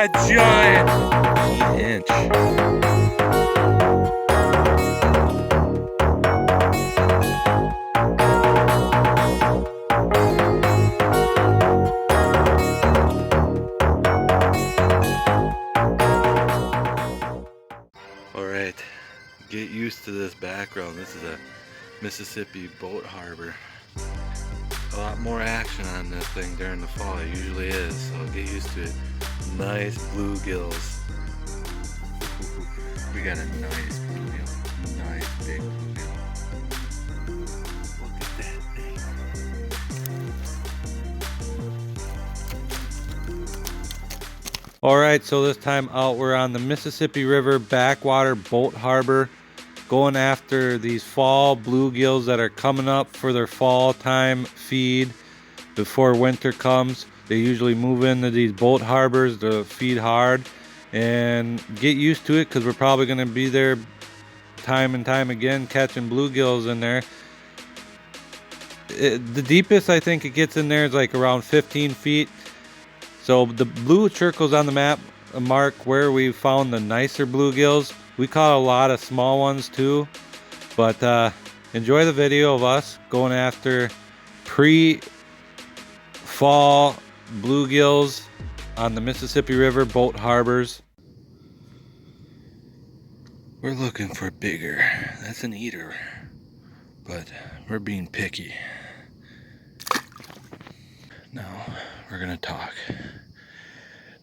a giant 8-inch. Alright, get used to this background. This is a Mississippi boat harbor. A lot more action on this thing during the fall. It usually is, so get used to it. Nice bluegills. We got a nice bluegill. Nice big bluegill. Look at that thing. Alright, so this time out we're on the Mississippi River Backwater Boat Harbor, going after these fall bluegills that are coming up for their fall time feed before winter comes. They usually move into these boat harbors to feed hard, and get used to it because we're probably going to be there time and time again catching bluegills in there. The deepest I think it gets in there is like around 15 feet. So the blue circles on the map mark where we found the nicer bluegills. We caught a lot of small ones too, but enjoy the video of us going after pre-fall bluegills on the Mississippi River boat harbors. We're looking for bigger. That's an eater, but we're being picky. Now we're gonna talk.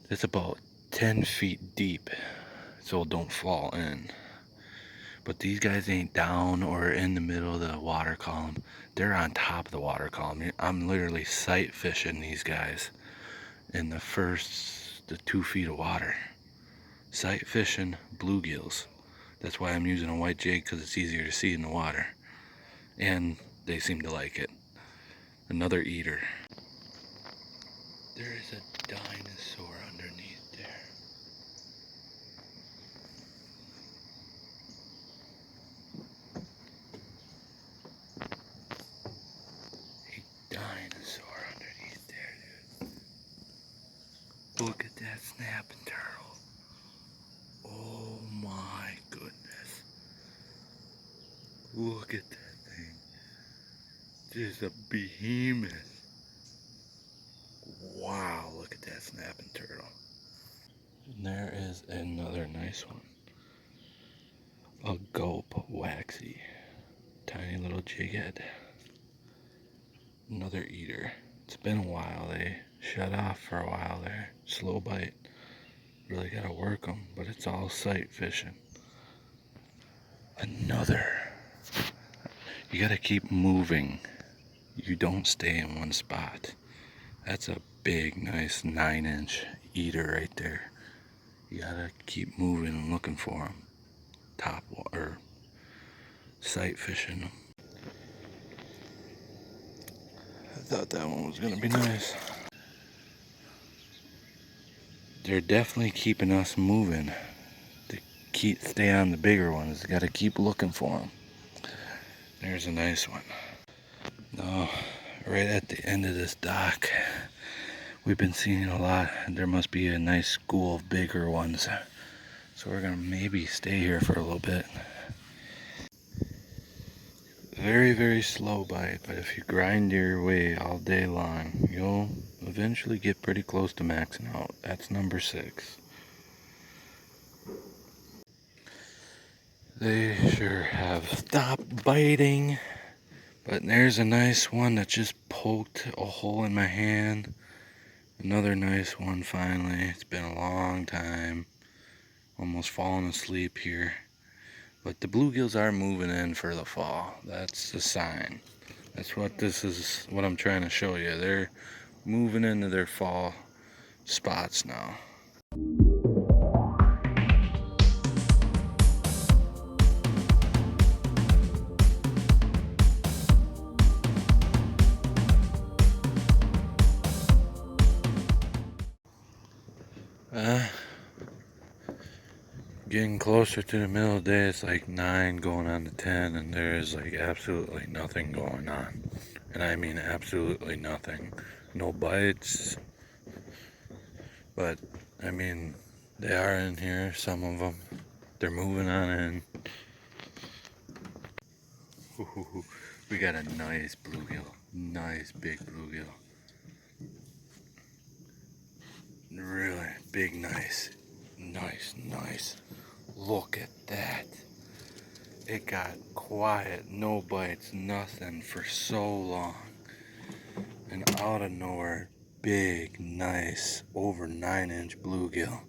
It's about 10 feet deep, so don't fall in. But these guys ain't down or in the middle of the water column. They're on top of the water column. I'm literally sight fishing these guys in the 2 feet of water. Sight fishing bluegills. That's why I'm using a white jig, because it's easier to see in the water. And they seem to like it. Another eater. There is a dinosaur underneath there. Dinosaur underneath there, dude. Look at that snapping turtle. Oh my goodness. Look at that thing. Just a behemoth. Wow, look at that snapping turtle. And there is another nice one. A gulp waxy. Tiny little jighead. Another eater. It's been a while. They shut off for a while there. Slow bite. Really gotta work them, but it's all sight fishing. Another. You gotta keep moving. You don't stay in one spot. That's a big, nice 9-inch eater right there. You gotta keep moving and looking for them. Top or sight fishing them. I thought that one was gonna be nice. They're definitely keeping us moving. To stay on the bigger ones, gotta keep looking for them. There's a nice one. No, right at the end of this dock, we've been seeing a lot. There must be a nice school of bigger ones. So we're gonna maybe stay here for a little bit. Very, very slow bite, but if you grind your way all day long, you'll eventually get pretty close to maxing out. That's number 6. They sure have stopped biting, but there's a nice one that just poked a hole in my hand. Another nice one finally. It's been a long time. Almost falling asleep here. But the bluegills are moving in for the fall. That's the sign. That's what this is, what I'm trying to show you. They're moving into their fall spots now. Getting closer to the middle of the day, it's like 9 going on to 10, and there is like absolutely nothing going on. And I mean absolutely nothing. No bites. But I mean, they are in here, some of them. They're moving on in. Ooh, we got a nice bluegill. Nice big bluegill. Really big, nice. Nice. Look at that. It got quiet, no bites, nothing for so long. And out of nowhere, big, nice, over 9-inch bluegill.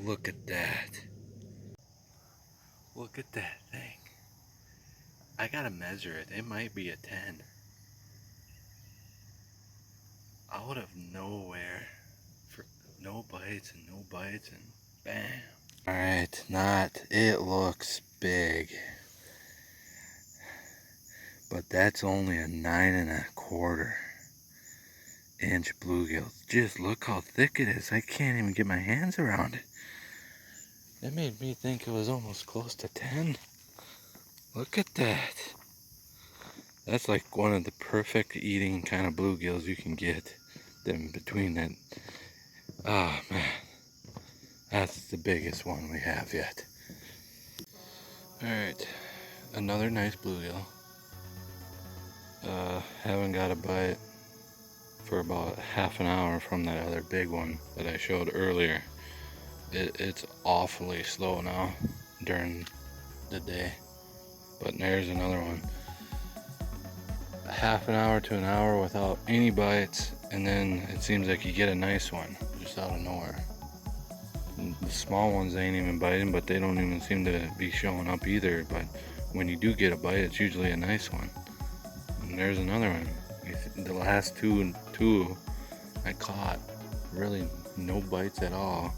Look at that. Look at that thing. I gotta measure it. It might be a 10. Out of nowhere. For no bites and bam. Alright, it looks big. But that's only a 9.25-inch bluegill. Just look how thick it is. I can't even get my hands around it. That made me think it was almost close to 10. Look at that. That's like one of the perfect eating kind of bluegills you can get. Them between that. Oh man. That's the biggest one we have yet. Alright. Another nice bluegill. Haven't got a bite for about half an hour from that other big one that I showed earlier. It's awfully slow now during the day. But there's another one. A half an hour to an hour without any bites, and then it seems like you get a nice one just out of nowhere. And the small ones ain't even biting, but they don't even seem to be showing up either. But when you do get a bite, it's usually a nice one. And there's another one. The last two I caught, really no bites at all.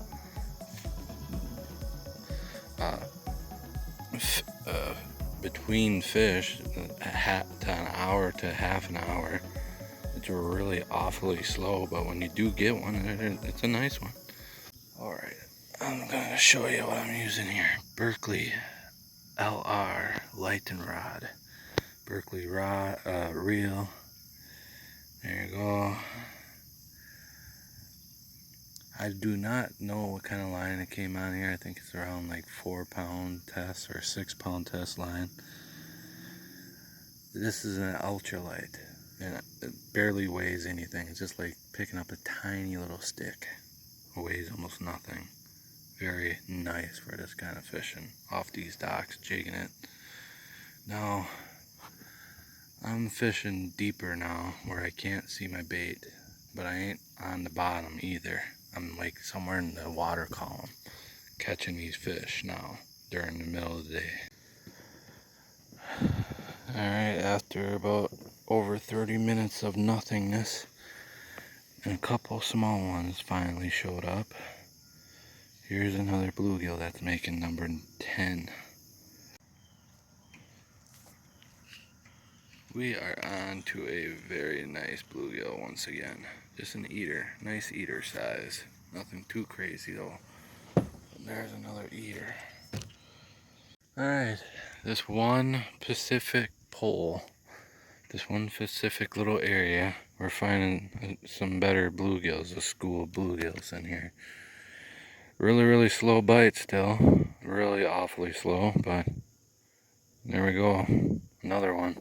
Between fish, an hour to half an hour, it's really awfully slow, but when you do get one, it's a nice one. Alright, I'm gonna show you what I'm using here. Berkley LR light and rod. Berkley rod, reel. There you go. I do not know what kind of line it came on here. I think it's around like 4-pound test or 6-pound test line. This is an ultralight, and it barely weighs anything. It's just like picking up a tiny little stick. It weighs almost nothing. Very nice for this kind of fishing off these docks, jigging it. Now, I'm fishing deeper now where I can't see my bait, but I ain't on the bottom either. I'm like somewhere in the water column catching these fish now during the middle of the day. Alright, after about over 30 minutes of nothingness, and a couple small ones finally showed up. Here's another bluegill that's making number 10. We are on to a very nice bluegill once again. Just an eater, nice eater size. Nothing too crazy though. There's another eater. Alright, this one Pacific pole, this one Pacific little area, we're finding some better bluegills, a school of bluegills in here. Really slow bite still, really awfully slow, but there we go, another one.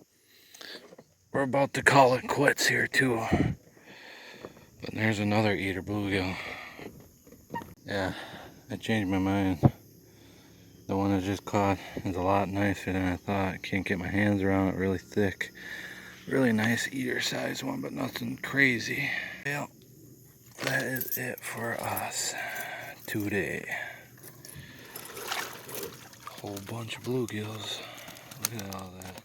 We're about to call it quits here too. But there's another eater bluegill. Yeah, I changed my mind. The one I just caught is a lot nicer than I thought. Can't get my hands around it, really thick. Really nice eater size one, but nothing crazy. Well, that is it for us today. Whole bunch of bluegills. Look at all that.